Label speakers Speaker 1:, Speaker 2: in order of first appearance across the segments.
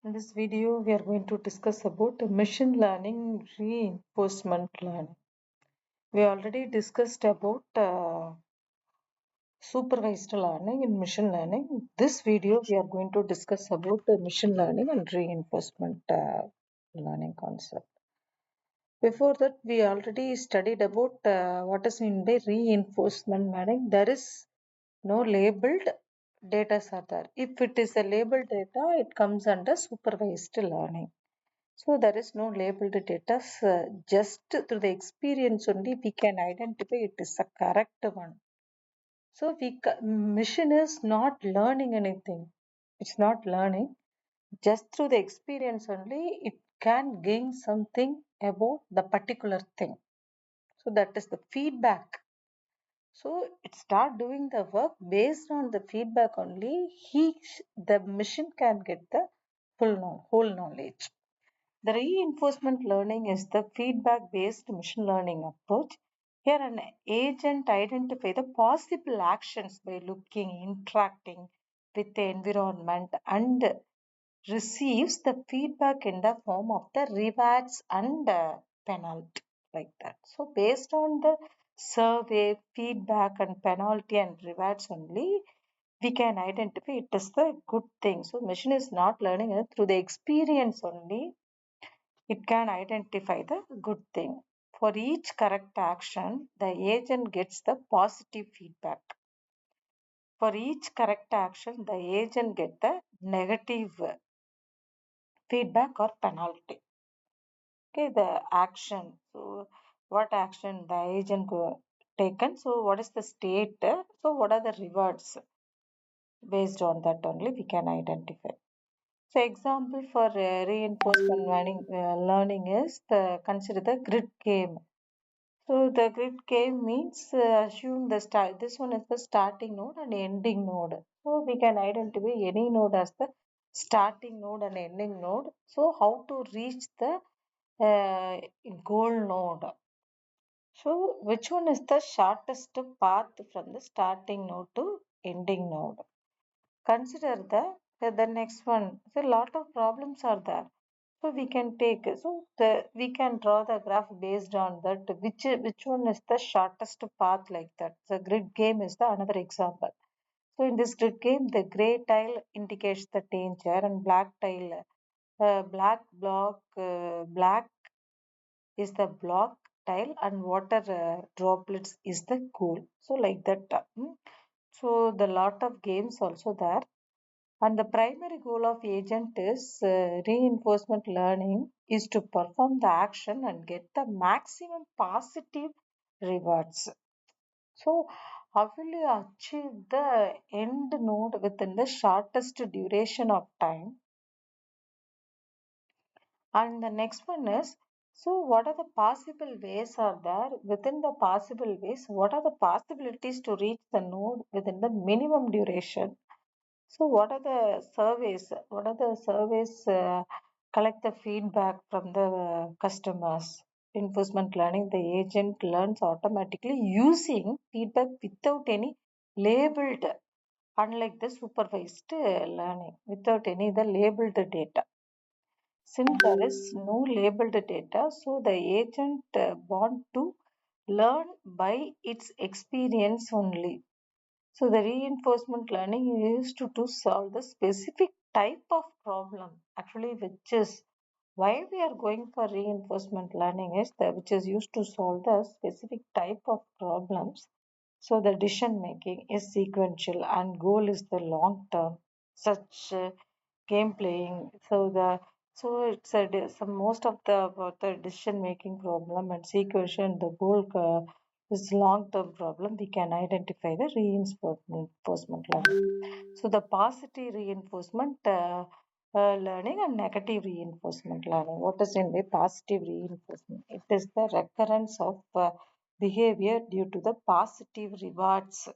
Speaker 1: In this video, we are going to discuss about machine learning reinforcement learning. We already discussed about supervised learning and machine learning. This video, we are going to discuss about machine learning and reinforcement learning concept. Before that, we already studied about what is meant by reinforcement learning. There is no labeled data are there. If it is a labeled data, it comes under supervised learning. So there is no labeled data. Just through the experience only we can identify it is a correct one. So machine is not learning anything. It's not learning. Just through the experience only it can gain something about the particular thing. So that is the feedback. So it start doing the work based on the feedback only. The machine can get the whole knowledge. The reinforcement learning is the feedback-based machine learning approach. Here an agent identifies the possible actions by looking, interacting with the environment and receives the feedback in the form of the rewards and penalty like that. So based on the survey, feedback and penalty and rewards only, we can identify it as the good thing. So machine is not learning it through the experience only. It can identify the good thing. For each correct action, the agent gets the positive feedback. For each correct action, the agent gets the negative feedback or penalty. Okay, the action. So, what action the agent taken? So, what is the state? So, what are the rewards? Based on that only we can identify. So, example for reinforcement learning is consider the grid game. So the grid game means assume the start. This one is the starting node and ending node. So we can identify any node as the starting node and ending node. So how to reach the goal node? So which one is the shortest path from the starting node to ending node? Consider the next one. So a lot of problems are there. So we can take we can draw the graph based on that which one is the shortest path like that. The grid game is the another example. So in this grid game, the gray tile indicates the danger and black is the block tile and water droplets is the goal. So like that. So the lot of games also there. And the primary goal of agent is reinforcement learning is to perform the action and get the maximum positive rewards. So how will you achieve the end node within the shortest duration of time? And the next one is, so what are the possible ways are there? Within the possible ways, what are the possibilities to reach the node within the minimum duration? So, what are the surveys? What are the surveys collect the feedback from the customers? Reinforcement learning, the agent learns automatically using feedback without any labeled, unlike the supervised learning, without any the labeled data. Since there is no labeled data, so the agent want to learn by its experience only. So the reinforcement learning is to solve the specific type of problem actually which is why we are going for reinforcement learning is that which is used to solve the specific type of problems. So the decision making is sequential and goal is the long term such game playing. So it's some most of the about the decision making problem and sequential the goal this long-term problem, we can identify the reinforcement learning. So the positive reinforcement learning and negative reinforcement learning. What is in the positive reinforcement? It is the recurrence of behavior due to the positive rewards.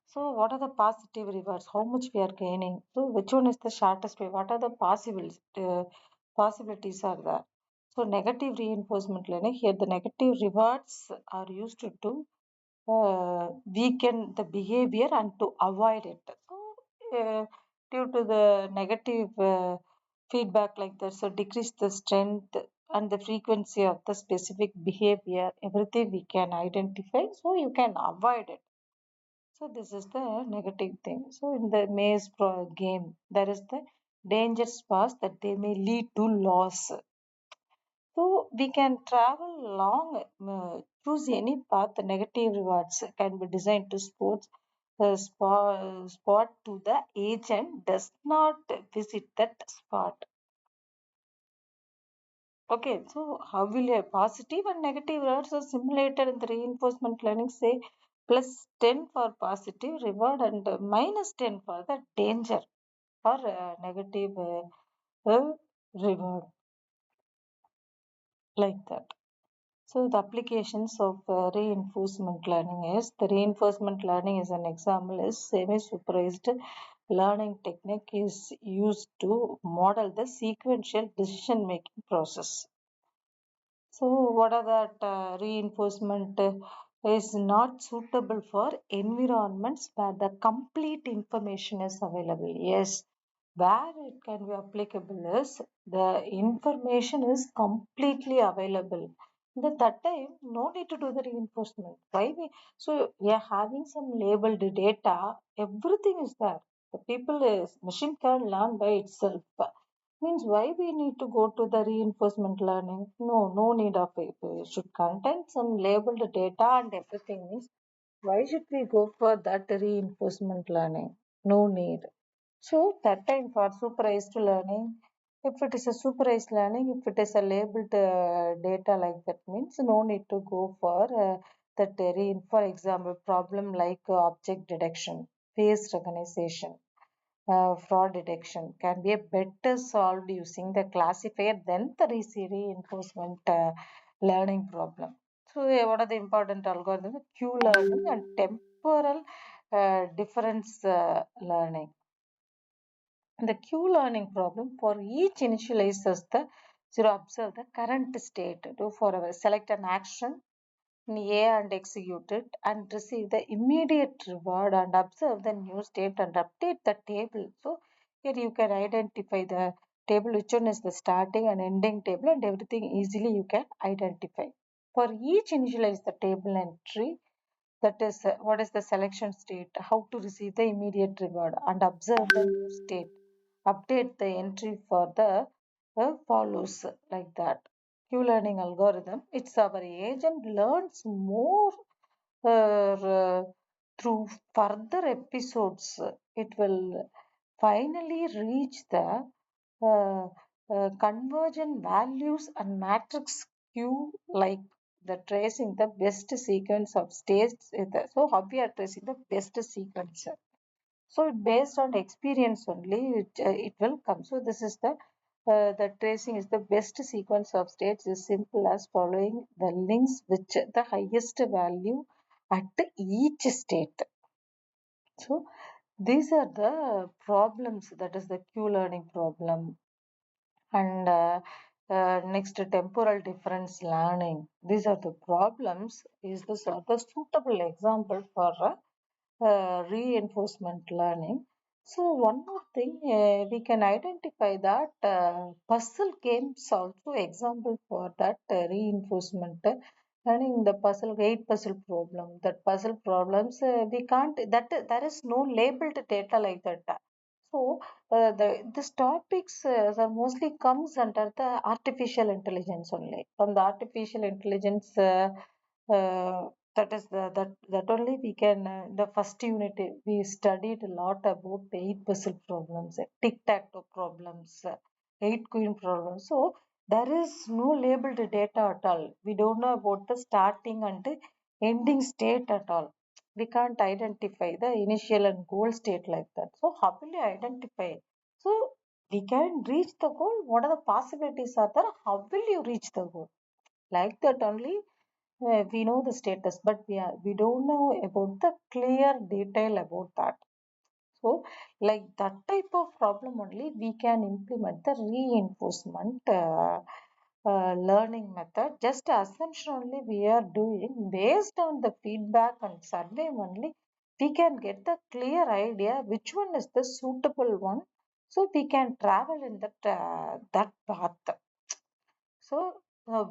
Speaker 1: So what are the positive rewards? How much we are gaining? So which one is the shortest way? What are the possibilities are there? So negative reinforcement learning here the negative rewards are used to weaken the behavior and to avoid it. So due to the negative feedback like that. So decrease the strength and the frequency of the specific behavior. Everything we can identify, so you can avoid it. So this is the negative thing. So in the maze game, there is the dangerous path that they may lead to loss. So we can travel long, choose any path. The negative rewards can be designed to spot to the agent does not visit that spot. Okay, so how will a positive and negative rewards are simulated in the reinforcement learning? Say plus 10 for positive reward and minus 10 for the danger or negative reward, like that. So the applications of reinforcement learning is the reinforcement learning is an example is semi-supervised learning technique is used to model the sequential decision making process. So what are that reinforcement is not suitable for environments where the complete information is available. Yes, where it can be applicable is the information is completely available. Then that time, no need to do the reinforcement. Why we so we are having some labeled data, everything is there. The people is machine can learn by itself. Means why we need to go to the reinforcement learning? No need of it. We should contain some labeled data and everything. Means why should we go for that reinforcement learning? No need. So that time for supervised learning, if it is a supervised learning, if it is a labeled data like that means no need to go for that for example, problem like object detection, face recognition, fraud detection can be a better solved using the classifier than the reinforcement learning problem. So what are the important algorithms? Q learning and temporal difference learning. The Q learning problem for each initializes the zero observe the current state. Do for our select an action in A and execute it and receive the immediate reward and observe the new state and update the table. So here you can identify the table which one is the starting and ending table and everything easily you can identify. For each initialize the table entry, that is what is the selection state, how to receive the immediate reward and observe the new state, update the entry for the follows, like that. Q learning algorithm, it's our agent learns more through further episodes. It will finally reach the uh, convergent values and matrix Q, like the tracing the best sequence of states. So how we are tracing the best sequence? So based on experience only, it will come. So this is the tracing is the best sequence of states is simple as following the links which the highest value at each state. So these are the problems, that is the Q learning problem. And next, temporal difference learning. These are the problems. Is this the suitable example for reinforcement learning? So one more thing, we can identify that puzzle games also example for that reinforcement learning. The puzzle, eight puzzle problem, that puzzle problems we can't, that there is no labeled data like that. So this topics are mostly comes under the artificial intelligence only. From the artificial intelligence, that is that only we can. The first unit we studied a lot about the eight puzzle problems, tic tac toe problems, eight queen problems. So there is no labeled data at all. We don't know about the starting and the ending state at all. We can't identify the initial and goal state like that. So how will you identify? So we can reach the goal. What are the possibilities are there? How will you reach the goal? Like that only we know the status, but we don't know about the clear detail about that. So like that type of problem only we can implement the reinforcement learning method. Just assumption only we are doing based on the feedback and survey only we can get the clear idea which one is the suitable one, so we can travel in that path. So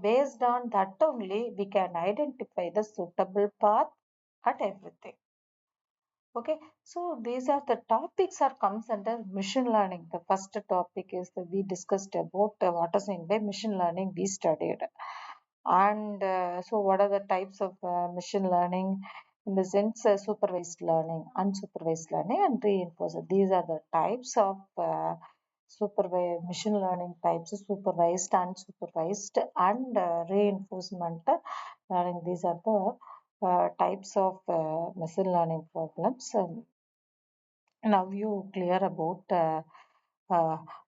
Speaker 1: based on that only we can identify the suitable path at everything. Okay, so these are the topics are comes under machine learning. The first topic is that we discussed about what is in by machine learning we studied. And so what are the types of machine learning in the sense supervised learning, unsupervised learning and reinforced. These are the types of supervised machine learning types: supervised, unsupervised and reinforcement learning. These are the types of machine learning problems. Now you clear about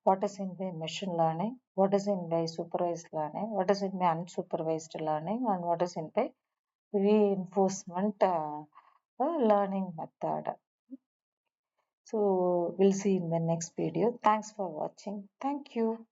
Speaker 1: what is in by machine learning, what is in by supervised learning, what is in by unsupervised learning, and what is in by reinforcement learning method. So we'll see in the next video. Thanks for watching. Thank you.